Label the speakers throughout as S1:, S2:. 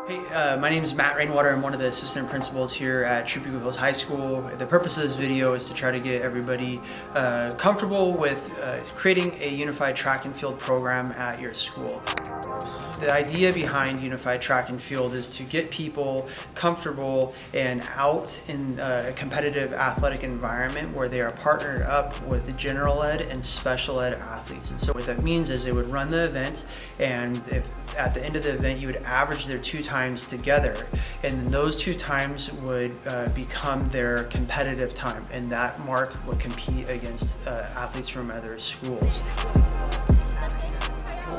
S1: Hey, my name is Matthew.Rainwateer. I'm one of the assistant principals here at Trabuco Hills High School. The purpose of this video is to try to get everybody comfortable with creating a unified track and field program at your school. The idea behind unified track and field is to get people comfortable and out in a competitive athletic environment where they are partnered up with the general ed and special ed athletes. And so what that means is they would run the event, and if at the end of the event you would average their 2 times together, and then those 2 times would become their competitive time, and that mark would compete against athletes from other schools.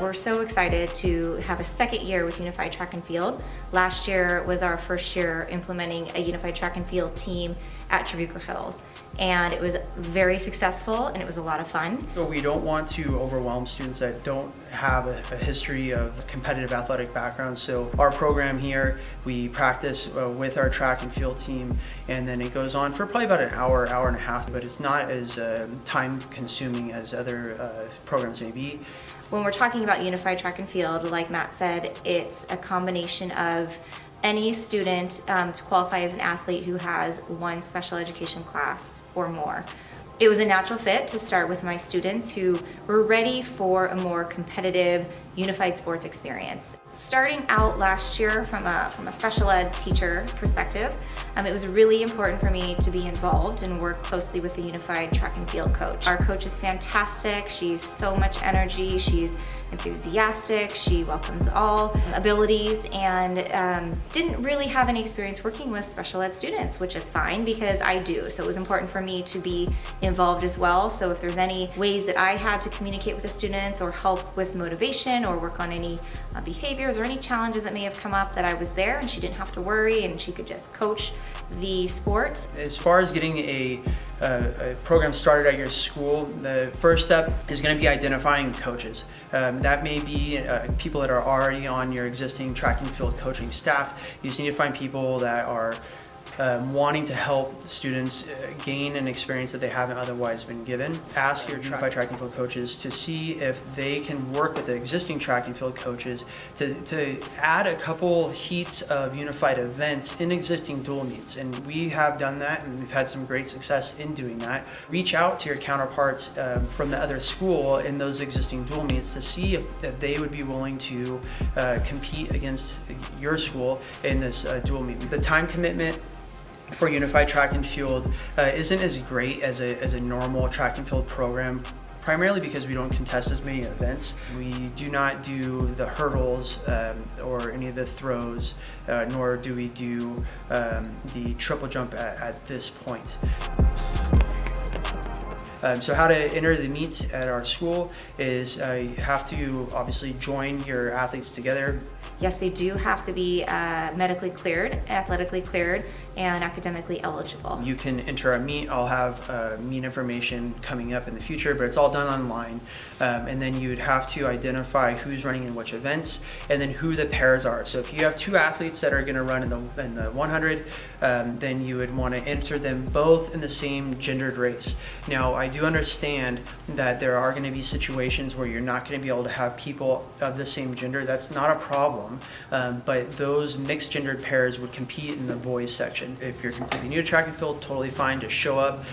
S2: We're so excited to have a second year with Unified Track and Field. Last year was our first year implementing a Unified Track and Field team at Trabuco Hills, and it was very successful and it was a lot of fun.
S1: So we don't want to overwhelm students that don't have a history of competitive athletic background. So our program here, we practice with our track and field team, and then it goes on for probably about an hour, hour and a half, but it's not as time consuming as other programs may be.
S2: When we're talking about Unified Track and Field, like Matt said, it's a combination of any student to qualify as an athlete who has 1 special education class or more. It was a natural fit to start with my students who were ready for a more competitive, unified sports experience. Starting out last year from a special ed teacher perspective, it was really important for me to be involved and work closely with the Unified Track and Field coach. Our coach is fantastic. She's so much energy. She's enthusiastic. She welcomes all abilities, and didn't really have any experience working with special ed students, which is fine because I do. So it was important for me to be involved as well. So if there's any ways that I had to communicate with the students or help with motivation or work on any behaviors or any challenges that may have come up, that I was there and she didn't have to worry and she could just coach the sport.
S1: As far as getting a program started at your school, the first step is going to be identifying coaches. That may be people that are already on your existing track and field coaching staff. You just need to find people that are wanting to help students gain an experience that they haven't otherwise been given. Ask your unified track and field coaches to see if they can work with the existing track and field coaches to add a couple heats of unified events in existing dual meets. And we have done that, and we've had some great success in doing that. Reach out to your counterparts from the other school in those existing dual meets to see if they would be willing to compete against your school in this dual meet. The time commitment for unified track and field isn't as great as a normal track and field program, primarily because we don't contest as many events. We do not do the hurdles or any of the throws, nor do we do the triple jump at this point. So how to enter the meets at our school is you have to obviously join your athletes together.
S2: Yes, they do have to be medically cleared, athletically cleared, and academically eligible.
S1: You can enter a meet. I'll have meet information coming up in the future, but it's all done online. And then you would have to identify who's running in which events, and then who the pairs are. So if you have 2 athletes that are going to run in the 100, then you would want to enter them both in the same gendered race. Now, I do understand that there are going to be situations where you're not going to be able to have people of the same gender. That's not a problem, but those mixed gendered pairs would compete in the boys section. If you're completely new to track and field, totally fine. Just show up,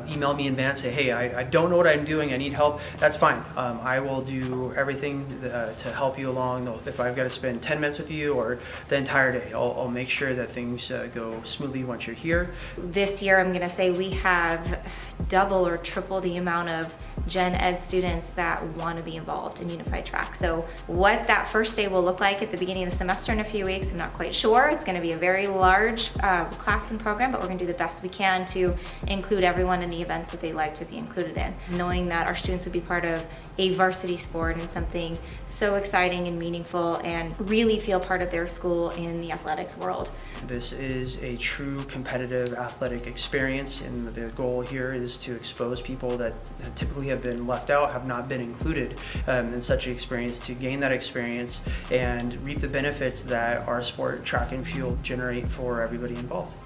S1: email me in advance, say, hey, I don't know what I'm doing, I need help. That's fine. I will do everything to help you along. If I've got to spend 10 minutes with you or the entire day, I'll make sure that things go smoothly once you're here.
S2: This year, I'm going to say we have double or triple the amount of gen ed students that want to be involved in unified track. So what that first day will look like at the beginning of the semester in a few weeks, I'm not quite sure. It's going to be a very large class and program, but we're going to do the best we can to include everyone in the events that they like to be included in. Knowing that our students would be part of a varsity sport and something so exciting and meaningful and really feel part of their school in the athletics world.
S1: This is a true competitive athletic experience, and the goal here is to expose people that typically have been left out, have not been included in such an experience, to gain that experience and reap the benefits that our sport, track and field, generate for everybody involved.